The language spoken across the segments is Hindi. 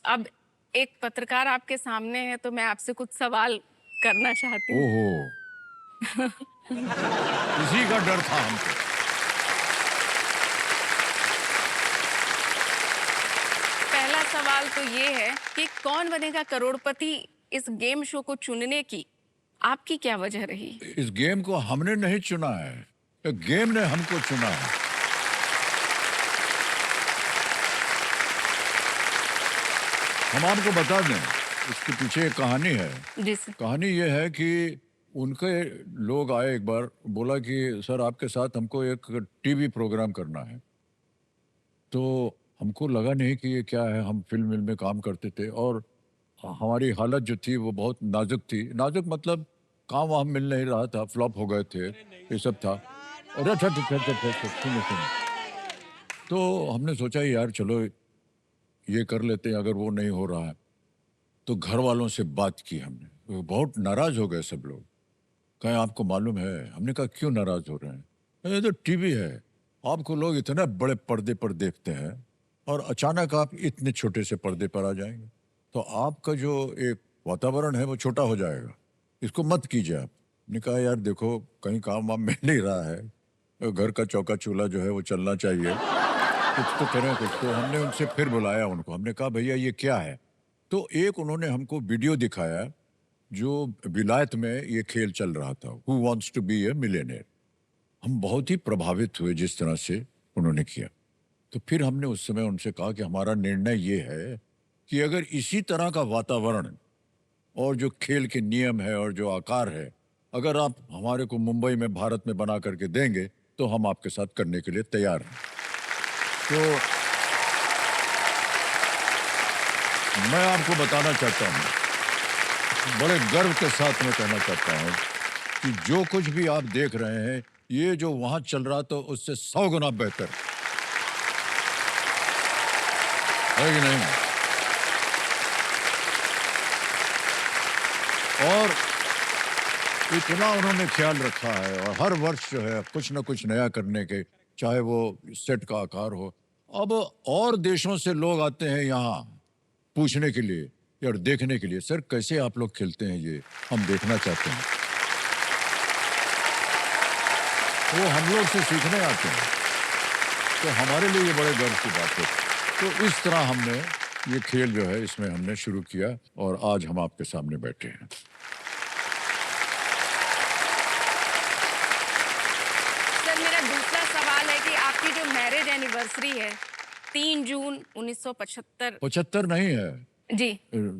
अब एक पत्रकार आपके सामने है तो मैं आपसे कुछ सवाल करना चाहती हूँ। ओहो, इसी का डर था हमको। पहला सवाल तो ये है कि कौन बनेगा करोड़पति इस गेम शो को चुनने की आपकी क्या वजह रही? इस गेम को हमने नहीं चुना है, ये गेम ने हमको चुना है। हम आपको बता दें, इसके पीछे एक कहानी है। जी सर। कहानी ये है कि उनके लोग आए एक बार, बोला कि सर आपके साथ हमको एक टीवी प्रोग्राम करना है। तो हमको लगा नहीं कि ये क्या है, हम फिल्म में काम करते थे और हमारी हालत जो थी वो बहुत नाजुक थी। नाजुक मतलब काम वाम मिल नहीं रहा था, फ्लॉप हो गए थे, ये सब था। अरे अच्छा अच्छा अच्छा अच्छा अच्छा, सुनो सुनो। तो हमने सोचा यार चलो ये कर लेते हैं, अगर वो नहीं हो रहा है तो घर वालों से बात की हमने। वो बहुत नाराज हो गए सब लोग। कहें आपको मालूम है? हमने कहा क्यों नाराज हो रहे हैं? ये तो टीवी है, आपको लोग इतने बड़े पर्दे पर देखते हैं और अचानक आप इतने छोटे से पर्दे पर आ जाएंगे तो आपका जो एक वातावरण है वो छोटा हो जाएगा, इसको मत कीजिए आप। ने कहा यार देखो कहीं काम वाम मिल नहीं रहा है, घर का चौका चूल्हा जो है वो चलना चाहिए, कुछ तो करें कुछ। तो हमने उनसे फिर बुलाया उनको, हमने कहा भैया ये क्या है? तो एक उन्होंने हमको वीडियो दिखाया जो विलायत में ये खेल चल रहा था, who wants to be a millionaire. हम बहुत ही प्रभावित हुए जिस तरह से उन्होंने किया। तो फिर हमने उस समय उनसे कहा कि हमारा निर्णय ये है कि अगर इसी तरह का वातावरण और जो खेल के नियम है और जो आकार है, अगर आप हमारे को मुंबई में भारत में बना करके देंगे तो हम आपके साथ करने के लिए तैयार हैं। तो मैं आपको बताना चाहता हूँ, बड़े गर्व के साथ मैं कहना चाहता हूँ कि जो कुछ भी आप देख रहे हैं ये जो वहां चल रहा तो उससे 100 गुना बेहतर है कि नहीं? और इतना उन्होंने ख्याल रखा है और हर वर्ष जो है कुछ ना कुछ नया करने के, चाहे वो सेट का आकार हो। अब और देशों से लोग आते हैं यहाँ पूछने के लिए और देखने के लिए, सर कैसे आप लोग खेलते हैं ये हम देखना चाहते हैं। वो हम लोग से सीखने आते हैं, तो हमारे लिए ये बड़े गर्व की बात है। तो इस तरह हमने ये खेल जो है इसमें हमने शुरू किया और आज हम आपके सामने बैठे हैं। सर मेरा दूसरा सवाल है कि आपकी जो मैरिज एनिवर्सरी है 3 जून 1975। 75 नहीं है, जी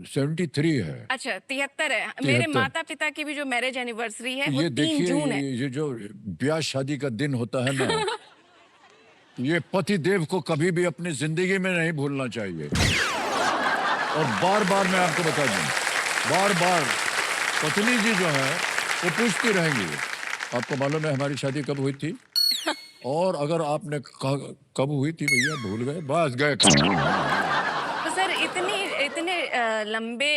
73 है। अच्छा 73 है। मेरे 73। माता पिता की भी जो मैरिज एनिवर्सरी है वो ये 3 देखिए जून है। ये जो ब्याह शादी का दिन होता है ना, ये पति देव को कभी भी अपनी जिंदगी में नहीं भूलना चाहिए। और बार बार मैं आपको बता दूं, बार बार पत्नी जी जो है वो पूछती रहेंगी आपको मालूम है हमारी शादी कब हुई थी? और अगर आपने कहा कब हुई थी भैया, भूल गए, बस गए। तो सर इतने लंबे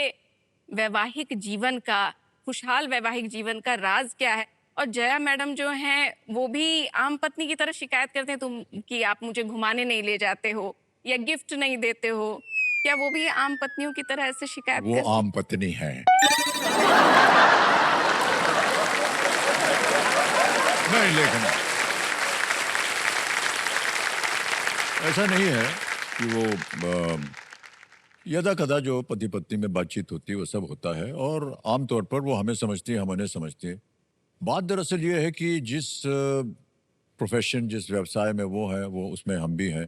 वैवाहिक जीवन का, खुशहाल वैवाहिक जीवन का राज क्या है? और जया मैडम जो हैं वो भी आम पत्नी की तरह शिकायत करते हैं तुम कि आप मुझे घुमाने नहीं ले जाते हो या गिफ्ट नहीं देते हो। क्या वो भी आम पत्नियों की तरह ऐसे शिकायत वो करती? आम पत्नी है। नहीं लेकिन ऐसा नहीं है कि वो यदा कदा जो पति पत्नी में बातचीत होती है वो सब होता है और आमतौर पर वो हमें समझती है, हम उन्हें समझते हैं। बात दरअसल ये है कि जिस प्रोफेशन जिस व्यवसाय में वो है वो उसमें हम भी हैं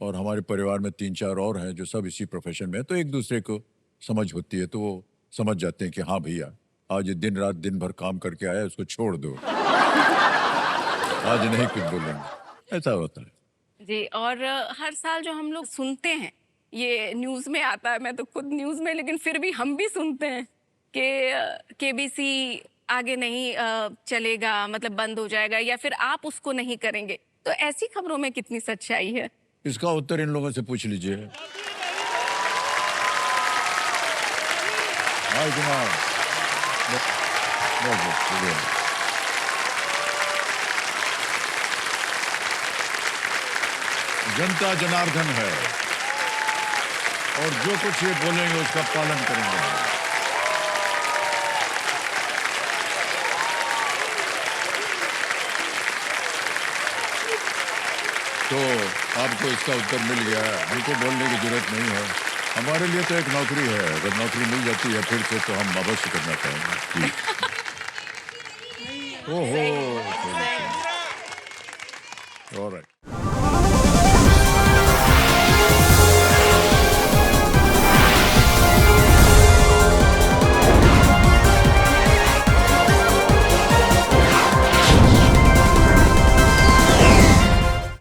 और हमारे परिवार में 3-4 और हैं जो सब इसी प्रोफेशन में है, तो एक दूसरे को समझ होती है, तो वो समझ जाते हैं कि हाँ भैया आज ये दिन रात दिन भर काम करके आया, उसको छोड़ दो, आज नहीं कुछ बोलेंगे, ऐसा होता है। जी और हर साल जो हम लोग सुनते हैं ये न्यूज़ में आता है, मैं तो खुद न्यूज़ में, लेकिन फिर भी हम भी सुनते हैं कि केबीसी आगे नहीं चलेगा, मतलब बंद हो जाएगा या फिर आप उसको नहीं करेंगे। तो ऐसी खबरों में कितनी सच्चाई है? इसका उत्तर इन लोगों से पूछ लीजिए। हाँ जनाब, बहुत बहुत शुक्रिया। जनता जनार्दन है। और जो कुछ ये बोलेंगे उसका पालन करेंगे। तो आपको इसका उत्तर मिल गया है, हमको बोलने की जरूरत नहीं है। हमारे लिए तो एक नौकरी है, अगर नौकरी मिल जाती है फिर से तो हम अवश्य करना चाहेंगे। जी। ओहो, सही। ऑलराइट।